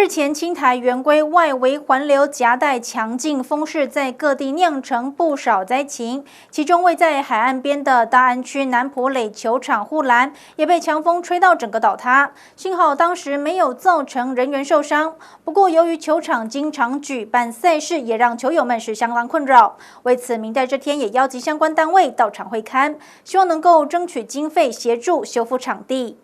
日前，青台圆规外围环流夹带强劲风势，在各地酿成不少灾情。其中，位在海岸边的大安区南埔垒球场护栏也被强风吹到整个倒塌，幸好当时没有造成人员受伤。不过，由于球场经常举办赛事，也让球友们是相当困扰。为此，明代这天也邀集相关单位到场会勘，希望能够争取经费协助修复场地。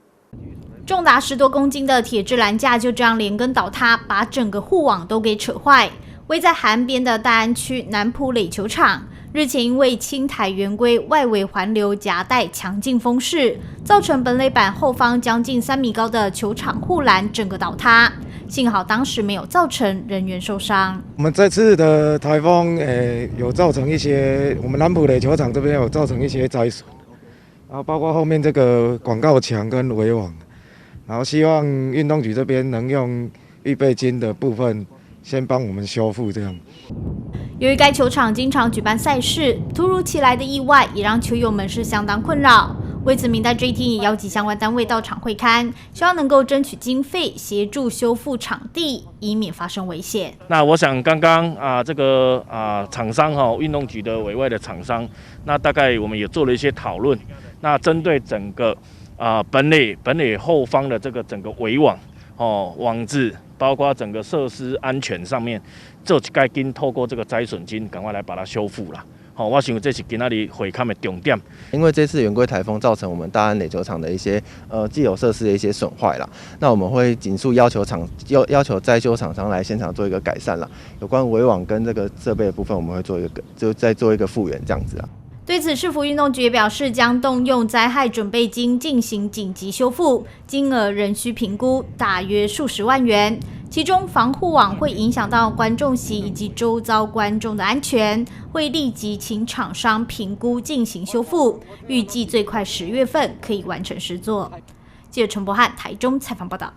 重达10多公斤的铁质栏架就这样连根倒塌，把整个护网都给扯坏。位在海岸边的大安区南埔垒球场，日前因为青台圆规外围环流夹带强劲风势，造成本垒板后方将近3米高的球场护栏整个倒塌。幸好当时没有造成人员受伤。我们这次的台风，有造成一些，我们南埔垒球场这边有造成一些灾损，然后包括后面这个广告墙跟围网。 然后希望运动局这边能用预备金的部分，先帮我们修复这样。由于该球场经常举办赛事，突如其来的意外也让球友们是相当困扰。为此，明代这一天也邀集相关单位到场会勘，希望能够争取经费协助修复场地，以免发生危险。那我想刚刚这个厂商运动局的委外的厂商，那大概我们也做了一些讨论。那针对整个 本垒后方的这个整个围网网子，包括整个设施安全上面，这该紧透过这个灾损金赶快来把它修复啦。我想这是今仔日会勘的重点。因为这次圆规台风造成我们大安垒球场的一些既有设施的一些损坏啦，那我们会紧速要求灾修厂商来现场做一个改善啦。有关围网跟这个设备的部分，我们会做一个再做一个复原这样子啊。 对此，市府运动局也表示，将动用灾害准备金进行紧急修复，金额仍需评估，大约数十万元。其中，防护网会影响到观众席以及周遭观众的安全，会立即请厂商评估进行修复，预计最快10月份可以完成施作。记者陈柏翰台中采访报道。